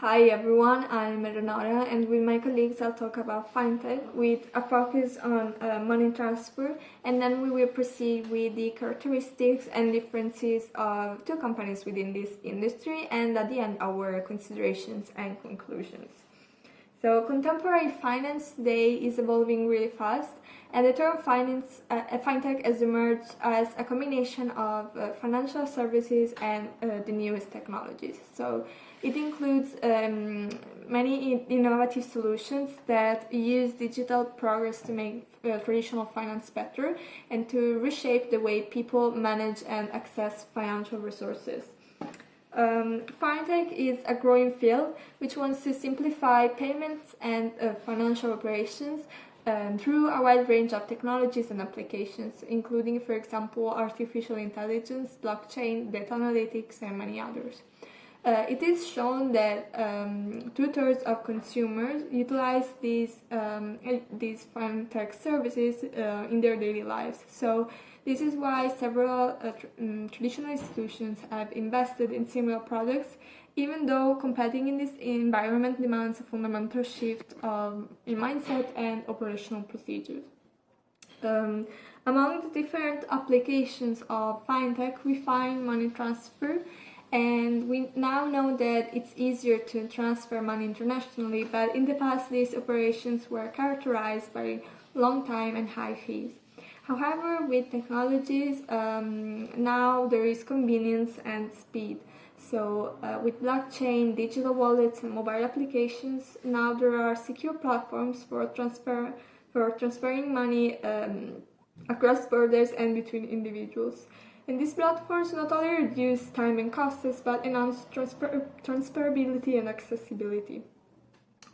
Hi everyone, I'm Renata and with my colleagues I'll talk about fintech with a focus on money transfer, and then we will proceed with the characteristics and differences of two companies within this industry, and at the end our considerations and conclusions. So contemporary finance today is evolving really fast, and the term fintech has emerged as a combination of financial services and the newest technologies. So it includes many innovative solutions that use digital progress to make traditional finance better and to reshape the way people manage and access financial resources. Fintech is a growing field which wants to simplify payments and financial operations through a wide range of technologies and applications, including, for example, artificial intelligence, blockchain, data analytics, and many others. It is shown that 2/3 of consumers utilize these fintech services in their daily lives. So this is why several traditional institutions have invested in similar products, even though competing in this environment demands a fundamental shift in mindset and operational procedures. Among the different applications of fintech, we find money transfer, and we now know that it's easier to transfer money internationally, but in the past these operations were characterized by long time and high fees. However, with technologies, now there is convenience and speed. So with blockchain, digital wallets and mobile applications, now there are secure platforms for transferring money across borders and between individuals. And these platforms not only reduce time and costs, but enhance transferability and accessibility.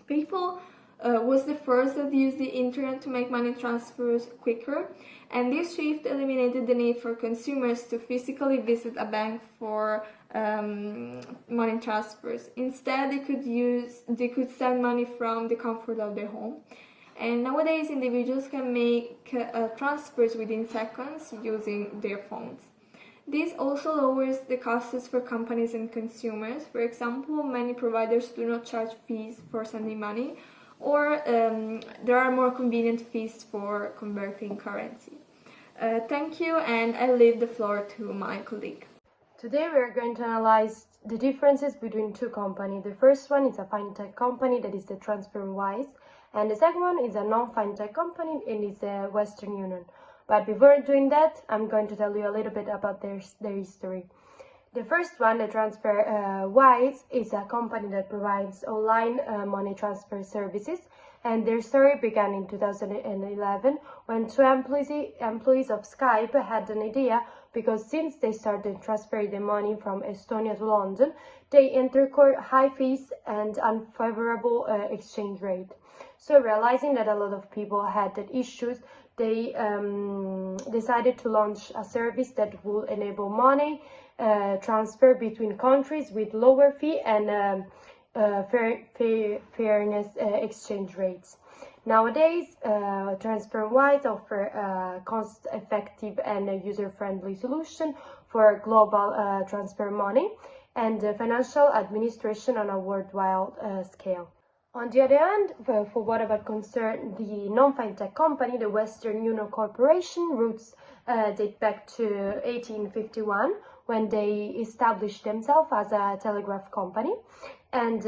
PayPal was the first that used the internet to make money transfers quicker, and this shift eliminated the need for consumers to physically visit a bank for money transfers. Instead, they could send money from the comfort of their home. And nowadays, individuals can make transfers within seconds using their phones. This also lowers the costs for companies and consumers. For example, many providers do not charge fees for sending money, or there are more convenient fees for converting currency. Thank you, and I leave the floor to my colleague. Today we are going to analyze the differences between two companies. The first one is a fintech company, that is the transferwise, and the second one is a non-fintech company, and it's the Western Union. But before doing that, I'm going to tell you a little bit about their history. The first one, the transferwise, is a company that provides online money transfer services, and their story began in 2011 when two employees of Skype had an idea, because since they started transferring the money from Estonia to London, they incurred high fees and unfavorable exchange rate. So realizing that a lot of people had that issues, they decided to launch a service that will enable money transfer between countries with lower fee and fairness exchange rates. Nowadays, transferwise offer a cost-effective and user-friendly solution for global transfer money and financial administration on a worldwide scale. On the other hand, for whatever concern the non-fintech company, the Western Union Corporation roots date back to 1851, when they established themselves as a telegraph company. And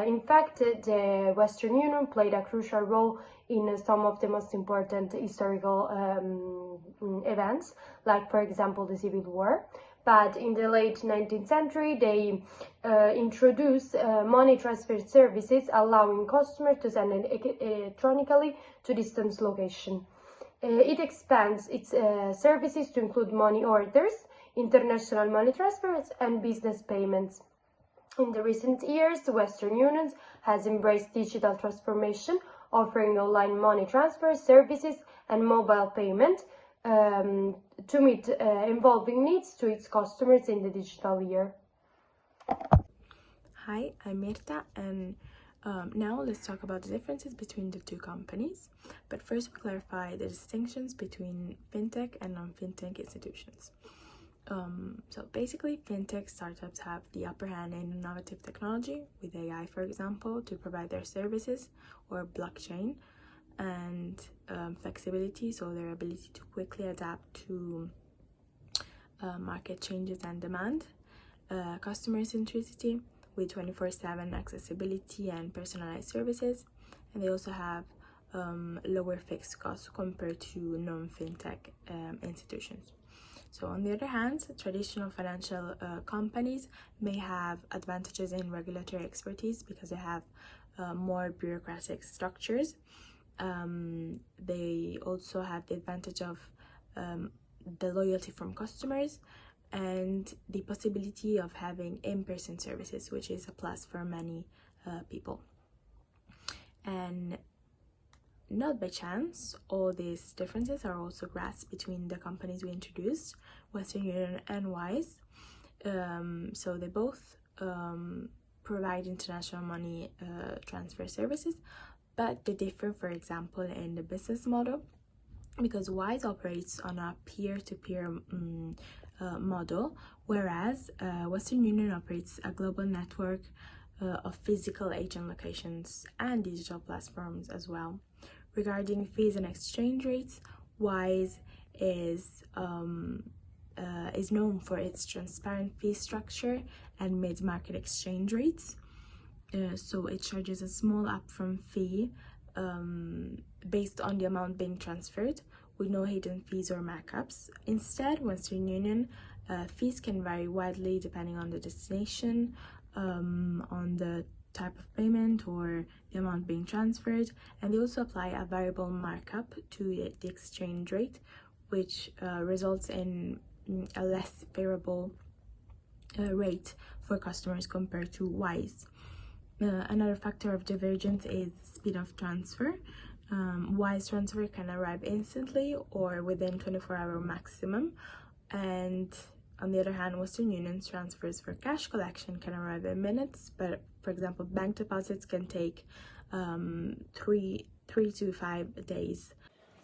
in fact, the Western Union played a crucial role in some of the most important historical events, like, for example, the Civil War. But in the late 19th century, they introduced money transfer services, allowing customers to send electronically to distant locations. It expands its services to include money orders, international money transfers, and business payments. In the recent years, the Western Union has embraced digital transformation, offering online money transfer services and mobile payment to meet evolving needs to its customers in the digital year. Hi, I'm Mirta, and now let's talk about the differences between the two companies. But first, we clarify the distinctions between fintech and non-fintech institutions. So basically, fintech startups have the upper hand in innovative technology, with AI, for example, to provide their services, or blockchain, and flexibility, so their ability to quickly adapt to market changes and demand. Customer centricity, with 24/7 accessibility and personalized services, and they also have lower fixed costs compared to non-fintech institutions. So on the other hand, traditional financial companies may have advantages in regulatory expertise because they have more bureaucratic structures. They also have the advantage of the loyalty from customers and the possibility of having in-person services, which is a plus for many people. And not by chance, all these differences are also grasped between the companies we introduced, Western Union and Wise. So they both provide international money transfer services, but they differ, for example, in the business model, because Wise operates on a peer-to-peer model, whereas Western Union operates a global network of physical agent locations and digital platforms as well. Regarding fees and exchange rates, Wise is known for its transparent fee structure and mid-market exchange rates. So it charges a small upfront fee based on the amount being transferred, with no hidden fees or markups. Instead, Western Union fees can vary widely depending on the destination, on the type of payment or the amount being transferred, and they also apply a variable markup to the exchange rate, which results in a less favorable rate for customers compared to Wise. Another factor of divergence is speed of transfer. Wise transfer can arrive instantly or within 24-hour maximum, and on the other hand, Western Union's transfers for cash collection can arrive in minutes, but for example, bank deposits can take 3 to 5 days.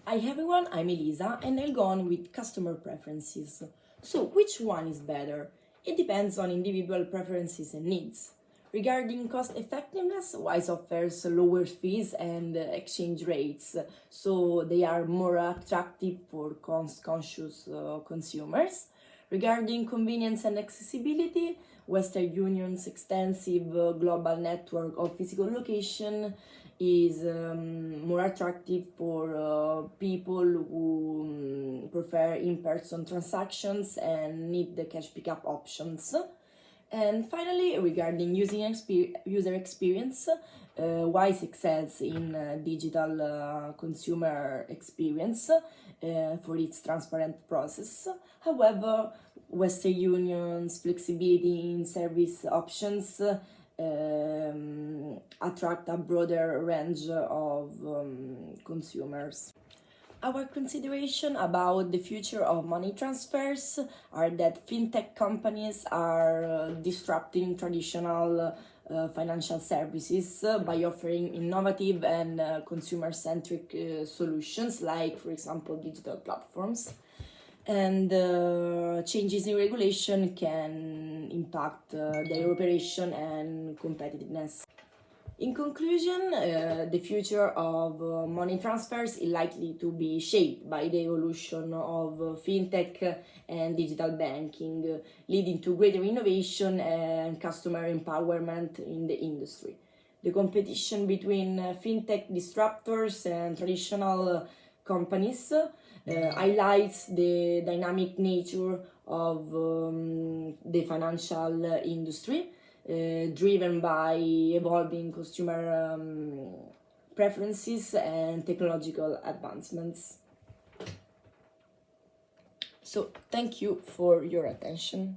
Hi everyone, I'm Elisa and I'll go on with customer preferences. So, which one is better? It depends on individual preferences and needs. Regarding cost effectiveness, Wise offers lower fees and exchange rates, so they are more attractive for cost-conscious consumers. Regarding convenience and accessibility, Western Union's extensive global network of physical location is more attractive for people who prefer in-person transactions and need the cash pickup options. And finally, regarding user experience, Wise excels in digital consumer experience for its transparent process. However, Western Union's flexibility in service options attract a broader range of consumers. Our consideration about the future of money transfers are that fintech companies are disrupting traditional financial services by offering innovative and consumer-centric solutions, like, for example, digital platforms. And changes in regulation can impact their operation and competitiveness. In conclusion, the future of money transfers is likely to be shaped by the evolution of fintech and digital banking, leading to greater innovation and customer empowerment in the industry. The competition between fintech disruptors and traditional companies highlights the dynamic nature of the financial industry, driven by evolving consumer preferences and technological advancements. So, thank you for your attention.